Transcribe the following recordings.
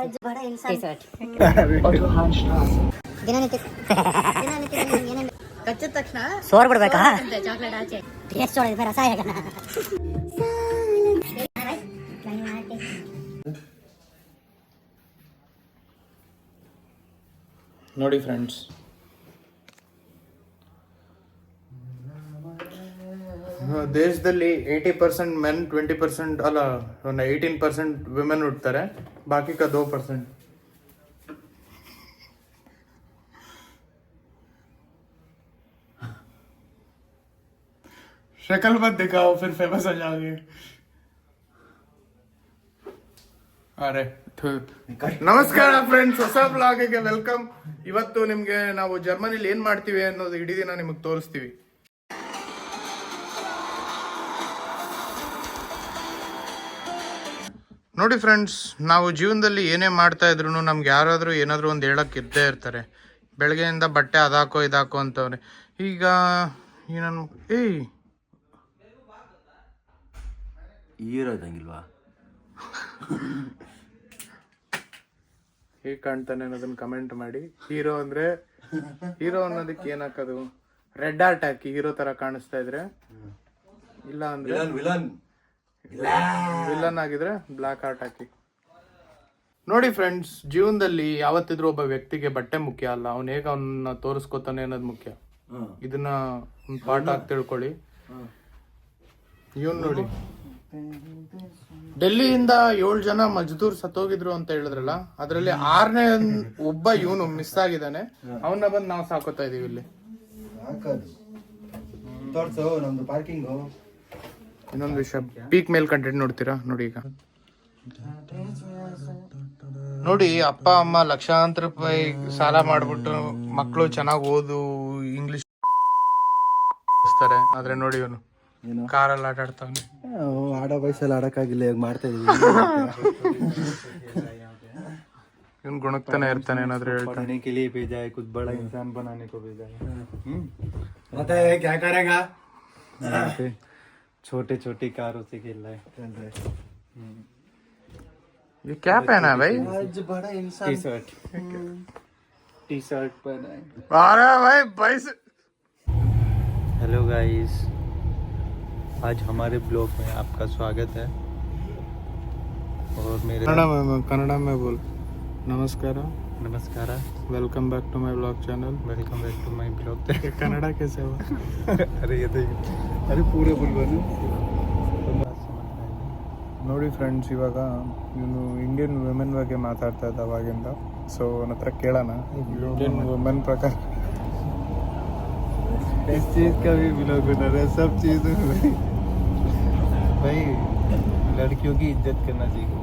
आज बड़ा इंसान ದಿನನಿತ್ಯ ಕಚ್ಚಿದ ತಕ್ಷಣ ಸೋರ್ ಬಿಡ್ಬೇಕಾ ಚಾಕ್ಲೇಟ್ ಆಚೆ ಟೇಸ್ಟ್ ಒಳಗೆ ರಸಾಯನ ನೋಡಿ ಫ್ರೆಂಡ್ಸ್, ದೇಶದಲ್ಲಿ 80% ಮೆನ್, 20% ಅಲ್ಲ 18% ವಿಮೆನ್ ಹುಡ್ತಾರೆ, ಬಾಕಿ का 2%. शक्ल मत दिखाओ फिर फेमस हो जाओगे. ಅರೆ ನಮಸ್ಕಾರ ಫ್ರೆಂಡ್ಸ್, ಹೊಸ ಬ್ಲಾಗಿಗೆ ವೆಲ್ಕಮ್. ಇವತ್ತು ನಿಮ್ಗೆ ನಾವು ಜರ್ಮನಿಲಿ ಏನ್ ಮಾಡ್ತೀವಿ ಅನ್ನೋದು ಇಡೀ ದಿನ ನಿಮಗೆ ತೋರಿಸ್ತೀವಿ. ನೋಡಿ ಫ್ರೆಂಡ್ಸ್, ನಾವು ಜೀವನದಲ್ಲಿ ಏನೇ ಮಾಡ್ತಾ ಇದ್ರು ನಮ್ಗೆ ಯಾರಾದ್ರೂ ಏನಾದ್ರು ಒಂದು ಹೇಳಕ್ ಇದ್ದೇ ಇರ್ತಾರೆ. ಬೆಳಗ್ಗೆಯಿಂದ ಬಟ್ಟೆ ಅದಾಕೋ ಇದಾಕೋ ಅಂತವ್ರೆ. ಈಗ ನಾನು ಇರೋದಂಗಿಲ್ವಾ ಹೇಗೆ ಕಾಣ್ತಾನೆ ಅನ್ನೋದನ್ನ ಕಮೆಂಟ್ ಮಾಡಿ. ಹೀರೋ ಅಂದ್ರೆ ಹೀರೋ ಅನ್ನೋದಕ್ಕೆ ಏನ್ ಹಾಕೋದು? ರೆಡ್ ಆರ್ಟ್ ಹಾಕಿ ಹೀರೋ ತರ ಕಾಣಿಸ್ತಾ ಇದ್ರೆ, ಇಲ್ಲ ಅಂದ್ರೆ ವಿಲನ್ ಆಗಿದ್ರೆ ಬ್ಲಾಕ್ ಆರ್ಟ್ ಹಾಕಿ. ನೋಡಿ ಫ್ರೆಂಡ್ಸ್, ಜೀವನದಲ್ಲಿ ಯಾವತ್ತಿದ್ರು ಒಬ್ಬ ವ್ಯಕ್ತಿಗೆ ಬಟ್ಟೆ ಮುಖ್ಯ ಅಲ್ಲ, ಅವ್ನು ಹೇಗೆ ಅವನ್ನ ತೋರಿಸ್ಕೊತಾನೆ ಅನ್ನೋದು ಮುಖ್ಯ. ಇದನ್ನ ಒಂದು ಪಾಠ ಆಗಿ ತಿಳ್ಕೊಳ್ಳಿ. ಇವನ್ ನೋಡಿ, ಡೆಲ್ಲಿಯಿಂದ 7 ಜನ ಮಜ್ದೂರ್ ಸತ್ತೋಗಿದ್ರು ಅಂತ ಹೇಳಿದ್ರಲ್ಲ, ಅದ್ರಲ್ಲಿ 6ನೇ ಒಬ್ಬ ಇವನು ಮಿಸ್ ಆಗಿದ್ದಾನೆ. ಅವನ್ನ ಬಂದು ನಾವು ಸಾಕೋತಾ ಇದೀವಿ ಇಲ್ಲಿ. ಇನ್ನೊಂದು ವಿಷಯ, ಪೀಕ್ ಮೇಲ್ ಕಂಟೆಂಟ್ ನೋಡ್ತೀರಾ? ನೋಡಿ, ಈಗ ನೋಡಿ, ಅಪ್ಪ ಅಮ್ಮ ಲಕ್ಷಾಂತರ ರೂಪಾಯಿ ಸಾಲ ಮಾಡ್ಬಿಟ್ಟು ಮಕ್ಕಳು ಚೆನ್ನಾಗಿ ಓದು ಇಂಗ್ಲಿಷ್ ಆದ್ರೆ ನೋಡಿ ಇವನು ಕಾರಲ್ಲಿ ಆಟ ಆಡ್ತಾವನೆ. ಆಡೋ ವಯಸ್ಸಲ್ಲಿ ಆಡಕ್ಕಾಗಿಲ್ಲ, ಈಗ ಮಾಡ್ತಾ ಇದೀವಿ. ಇವನ್ ಗುಣಕ್ತಾನೆ ಇರ್ತಾನೆ, ಏನಾದ್ರು ಹೇಳ್ತಾನೆ. के लिए भेजा है, कुछ बड़ा इंसान बनाने को भेजा है. पता है क्या करेगा? छोटे छोटे कारों से खेल रहा है. ये क्या पहना है भाई? आज बड़ा इंसान टी शर्ट पहना है. अरे भाई भाई. हेलो गाइस, आज हमारे ब्लॉग में आपका स्वागत है. और मेरे कन्नड़ में बोल. नमस्कार. नमस्कार. Welcome back to my blog channel. Welcome back to my blog. Kannada कैसे हुआ? अरे ये तो अरे पूरे बोलबಾನು. ನೋಡಿ ಫ್ರೆಂಡ್ಸ್, ಇವಾಗ ಇವನು ಇಂಡಿಯನ್ ವುಮೆನ್ ಬಗ್ಗೆ ಮಾತಾಡ್ತಾ ಇದ್ದ ಅವಾಗಿಂದ. ಸೊ ಅವನ ಹತ್ರ ಕೇಳೋಣ, ಇಂಡಿಯನ್ ವುಮೆನ್ ಪ್ರಕಾರ इस चीज का भी ब्लॉग बना रहा है, सब चीज भाई लड़कियों की इज्जत करना चाहिए.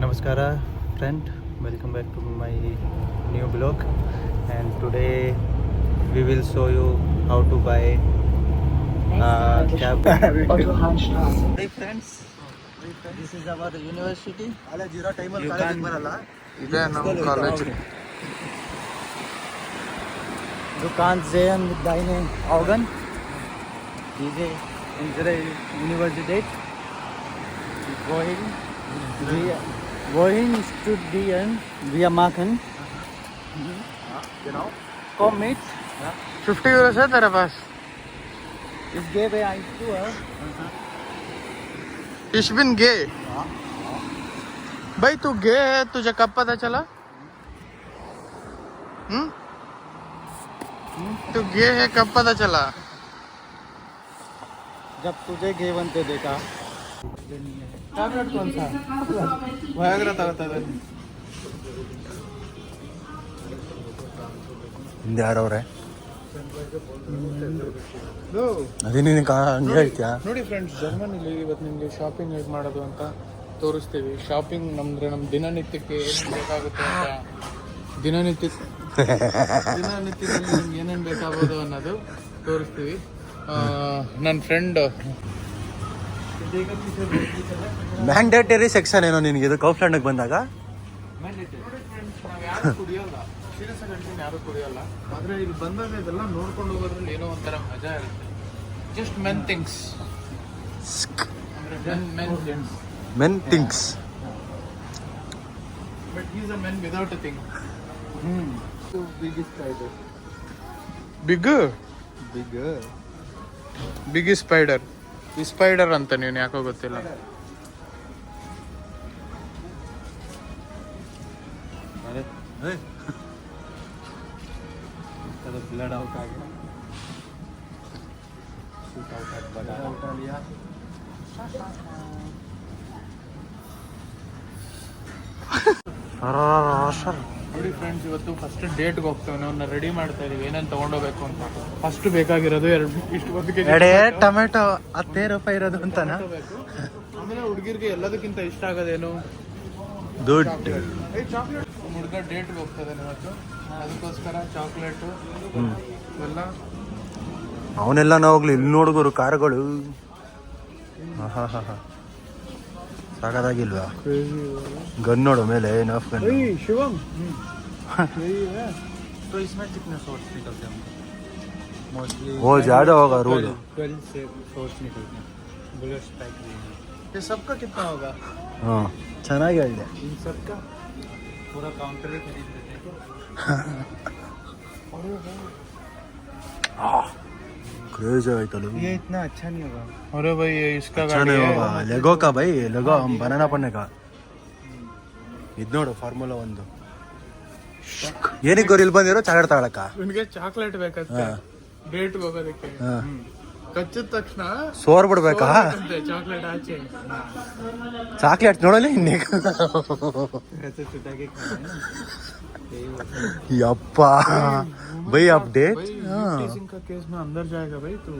नमस्कार friend, welcome back to my new blog. And today we will show you how to buy cab. Hey friends, this is our university. ಅಲ್ಲ ಜೀರೋ ಟೈಮಲ್ಲಿ ಕಾಲೇಜ್ ಬರಲ್ಲ, ಇದೆ ನಮ್ಮ ಕಾಲೇಜ್. दुकान ज़ेन दाइने ऑर्गन डीजे इंजरे university going student via Machen. Genau. Komm mit. 50 euros है तेरे पास? Ich gebe ein Tour. Ich bin gay. भाई तू गे है, तुझे कब पता चला? तू गे है कब पता चला? जब तुझे गे बनते देखा. टैबलेट कौन सा? वायग्रा तगता है. ಹಿಂದೆ ಯಾರವ್ರೆ? ಅದೇ ನೀನು ಹಂಗೆ ಹೇಳ್ತೀಯಾ? ನೋಡಿ ಫ್ರೆಂಡ್ಸ್, ಜರ್ಮನಿಲಿ ಇವತ್ತು ನಿಮಗೆ ಶಾಪಿಂಗ್ ಹೇಗೆ ಮಾಡೋದು ಅಂತ ತೋರಿಸ್ತೀವಿ. ಶಾಪಿಂಗ್ ನಮ್ದ್ರೆ ನಮ್ಮ ದಿನನಿತ್ಯಕ್ಕೆ ಏನೇನು ಬೇಕಾಗುತ್ತೆ ಅಂತ, ದಿನನಿತ್ಯದಲ್ಲಿ ನಿಮ್ಗೆ ಏನೇನು ಬೇಕಾಗ್ಬೋದು ಅನ್ನೋದು ತೋರಿಸ್ತೀವಿ. ನನ್ನ ಫ್ರೆಂಡ್ ಮ್ಯಾಂಡೇಟರಿ ಸೆಕ್ಷನ್ ಏನೋ ನಿನಗೆ ಇದು ಕೌಫ್ಲ್ಯಾಂಡ್ಗೆ ಬಂದಾಗ? ಯಾರು ಕುಡಿಯೋಲ್ಲ, ಸೀರಿಯಸ್ ಆಗಿ ಹೇಳ್ತೀನಿ, ಯಾರು ಕುಡಿಯೋಲ್ಲ. ಆದರೆ ಇಲ್ಲಿ ಬಂದಾಗ ಇದೆಲ್ಲ ನೋಡ್ಕೊಂಡು ಹೋಗೋದ್ರಲ್ಲಿ ಏನೋ ಒಂಥರ ಮಜಾ ಇರುತ್ತೆ. ಜಸ್ಟ್ ಮೆನ್ ಥಿಂಗ್ಸ್, ಅಂದರೆ men gents. men thinks. But he's a man without a thing. Biggest spider. Bigger? Bigger. Biggest spider. ಈ ಸ್ಪೈಡರ್ ಅಂತ ನೀನು ಯಾಕೋ ಗೊತ್ತಿಲ್ಲ. अरे चलो ब्लड आउट आ गया. शूट आउट उठा लिया. ನೋಡಿ ಫ್ರೆಂಡ್ಸ್, ಇವತ್ತು ಫಸ್ಟ್ ಡೇಟ್ಗೆ ಹೋಗ್ತೇವೆ. ಅವನ್ನ ರೆಡಿ ಮಾಡ್ತಾ ಇದೀವಿ, ಏನೇನು ತಗೊಂಡೋಗ್ಬೇಕು ಅಂತ. ಫಸ್ಟ್ ಬೇಕಾಗಿರೋದು ಇಷ್ಟು 1 kg ಟೊಮೆಟೊ 10 ರೂಪಾಯಿ ಇರೋದು ಅಂತಾನ. ಆಮೇಲೆ ಹುಡುಗಿರ್ಗೆ ಎಲ್ಲದಕ್ಕಿಂತ ಇಷ್ಟ ಆಗೋದೇನು? ದುಡ್ಡು. ಚಾಕ್ಲೇಟ್. ಹುಡುಗ ಡೇಟ್ಗೆ ಹೋಗ್ತದೆ ಇವತ್ತು, ಅದಕ್ಕೋಸ್ಕರ ಚಾಕ್ಲೇಟು ಇವೆಲ್ಲ. ಅವನೆಲ್ಲ ಹೋಗ್ಲಿ, ಇಲ್ಲಿ ನೋಡುಗರು ಕಾರುಗಳು. ಸಾಕಾಗಿಲ್ವಾ? ಗನ್ ನೋಡು ಮೇಲೆ, ನಫ್ ಗನ್. ಶಿವಮ್ तो इसमें कितने शॉट्स निकलते हैं मोस्टली? वो ज़्यादा होगा रोज. 12 से शॉट्स निकलते हैं. Bullet strike. ये सबका कितना होगा? हाँ, ಚೆನ್ನಾಗಿ ಹೇಳಿದೆ. इन सबका पूरा काउंटर ही खरीद लेते हैं. क्रेज है तो ये इतना अच्छा नहीं होगा. अरे भाई ये इसका अच्छा नहीं होगा. लेगो का भाई, लेगो हम बनाना पड़ने का. ಇದು ನೋಡು ಫಾರ್ಮುಲಾ 1. ಏನಕ್ಕೆ ಇಲ್ಲಿ ಬಂದಿರೋ ಚಾಕ್ಲೇಟ್ ತಗೊಳಕ? ನಿನಗೆ ಚಾಕ್ಲೇಟ್ ಬೇಕಂತೆ ಡೇಟ್ಗೆ ಹೋಗೋದಕ್ಕೆ. ಕಚ್ಚಿದ ತಕ್ಷಣ ಸೋರ್ ಬಿಡ್ಬೇಕಾ ಚಾಕ್ಲೇಟ್ ಆಚೆ? ಚಾಕ್ಲೇಟ್ ನೋಡಲಿ ಯಪ್ಪ भाई अपडेट. टीचिंग का केस में अंदर जाएगा भाई. तू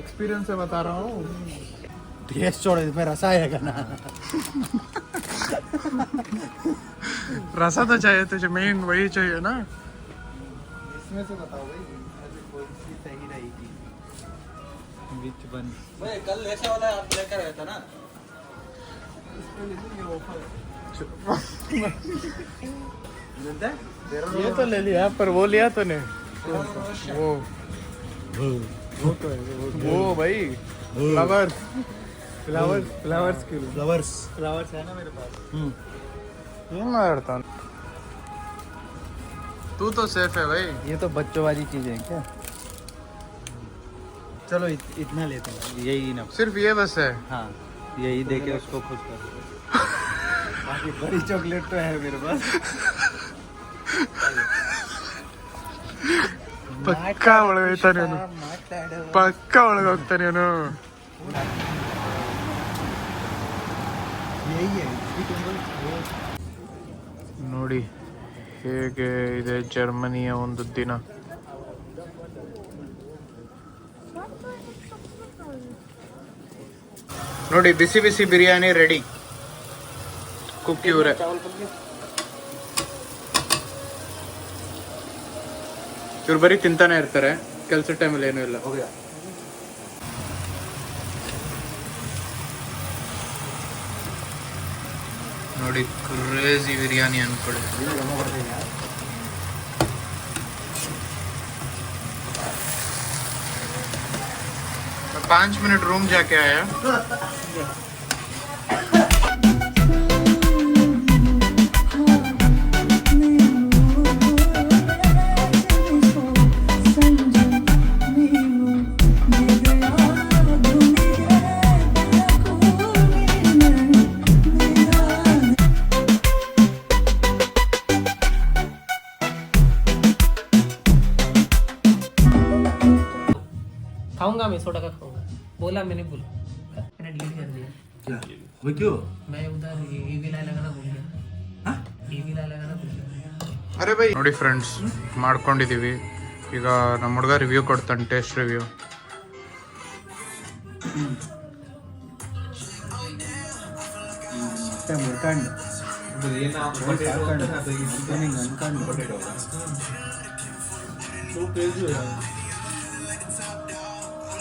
एक्सपीरियंस से बता रहा हूँ. टेस्ट छोड़, इसमें रसा आएगा ना. रसा तो चाहिए तुझे, मेन वही चाहिए ना. इसमें से बताओ भाई कौन सी सही रहेगी. Which one? भाई कल ऐसा वाला आप लेकर आया था ना. ये तो ले लिया, पर वो लिया तो नहीं. वो तो है वो भाई. फ्लावर्स है ना मेरे पास. मारता तू तो सेफ है भाई. ये तो बच्चों वाली चीज है क्या? चलो इतना लेते हैं, यही ना. सिर्फ ये बस है. हाँ, यही देके उसको खुश कर. बाकी बड़ी चॉकलेट तो है मेरे पास. ಪಕ್ಕಾ ಒಳಗೋಗ್ತಾನೆ ಅವನು, ಪಕ್ಕಾ ಒಳಗೋಗ್ತಾನೆ ಅವನು. ನೋಡಿ ಹೇಗೆ ಇದೆ ಜರ್ಮನಿಯ ಒಂದು ದಿನ. ನೋಡಿ ಬಿಸಿ ಬಿಸಿ ಬಿರಿಯಾನಿ ರೆಡಿ. ಕುಕ್ ಇವ್ರೆ. ಇವ್ರು ಬರೀ ತಿಂತಾನೆ ಇರ್ತಾರೆ, ಕೆಲಸ ಟೈಮಲ್ಲಿ ಏನೂ ಇಲ್ಲ. ನೋಡಿ ಕ್ರೇಜಿ ಬಿರಿಯಾನಿ ಅನ್ಕೊಳ್ಳಿ. 5 मिनट रूम जाके आया. खाऊंगा मैं 100 टका खाऊंगा. बोला मैंने मैंने डिलीट कर दिया. क्या वो क्यों? मैं उधर ईवी लाइन लगाना भूल गया. ईवी लाइन लगाना भूल गया. ಅರೆ ಬೈ ನೋಡಿ ಫ್ರೆಂಡ್ಸ್, ಮಾಡ್ಕೊಂಡಿದ್ದೀವಿ. ಈಗ ನಮ್ಮ ಹುಡುಗ ರಿವ್ಯೂ ಕೊಡ್ತಾನೆ, ಟೇಸ್ಟ್ ರಿವ್ಯೂ.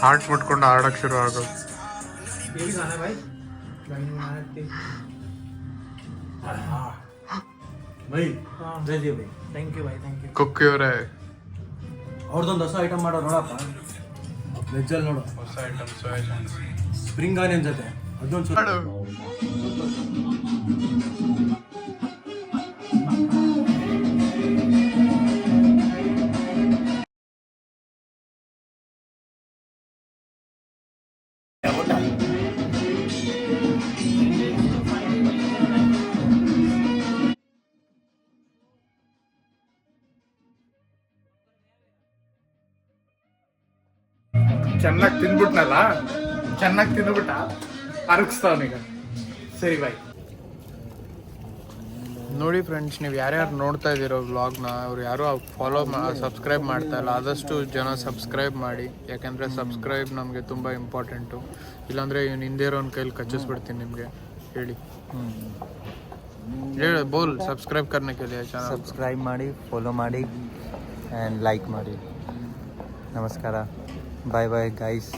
ಹಾರ್ಟ್ ಮುಟ್ಕೊಂಡು ಆಡಕ್ಕೆ ಶುರು ಆಗೋದು. ಕುಕ್ ಇವರೇ ಅವ್ರದ್ದೊಂದು ಹೊಸ ಐಟಮ್ ಮಾಡೋ ನೋಡಪ್ಪ. ವೆಜ್ಜಲ್ಲಿ ನೋಡು ಹೊಸ item soya chunks spring onion ಜೊತೆ ಚೆನ್ನಾಗಿ ತಿಂದ್ಬಿಟ್ನಲ್ಲ, ಚೆನ್ನಾಗಿ ತಿಂದ್ಬಿಟ್ಟ, ಅರಗಿಸ್ತಾವನೀಗ. ಸರಿ ಬಾಯ್. ನೋಡಿ ಫ್ರೆಂಡ್ಸ್, ನೀವು ಯಾರ್ಯಾರು ನೋಡ್ತಾ ಇದ್ದೀರೋ ವ್ಲಾಗ್ನ, ಅವ್ರು ಯಾರು ಸಬ್ಸ್ಕ್ರೈಬ್ ಮಾಡ್ತಾ ಇಲ್ಲ. ಆದಷ್ಟು ಜನ ಸಬ್ಸ್ಕ್ರೈಬ್ ಮಾಡಿ, ಯಾಕೆಂದರೆ ಸಬ್ಸ್ಕ್ರೈಬ್ ನಮಗೆ ತುಂಬ ಇಂಪಾರ್ಟೆಂಟು. ಇಲ್ಲಾಂದರೆ ಇವ್ನು ಹಿಂದೆ ಇರೋನ ಕೈಲಿ ಕಚ್ಚಿಸ್ಬಿಡ್ತೀನಿ ನಿಮಗೆ. ಹೇಳಿ ಹೇಳಿ ಬೋಲ್. ಸಬ್ಸ್ಕ್ರೈಬ್ करने के लिए ಚಾನಲ್ ಸಬ್ಸ್ಕ್ರೈಬ್ ಮಾಡಿ, ಫಾಲೋ ಮಾಡಿ ಆ್ಯಂಡ್ ಲೈಕ್ ಮಾಡಿ. ನಮಸ್ಕಾರ. ಬಾಯ್ ಬಾಯ್ ಗೈಸ್.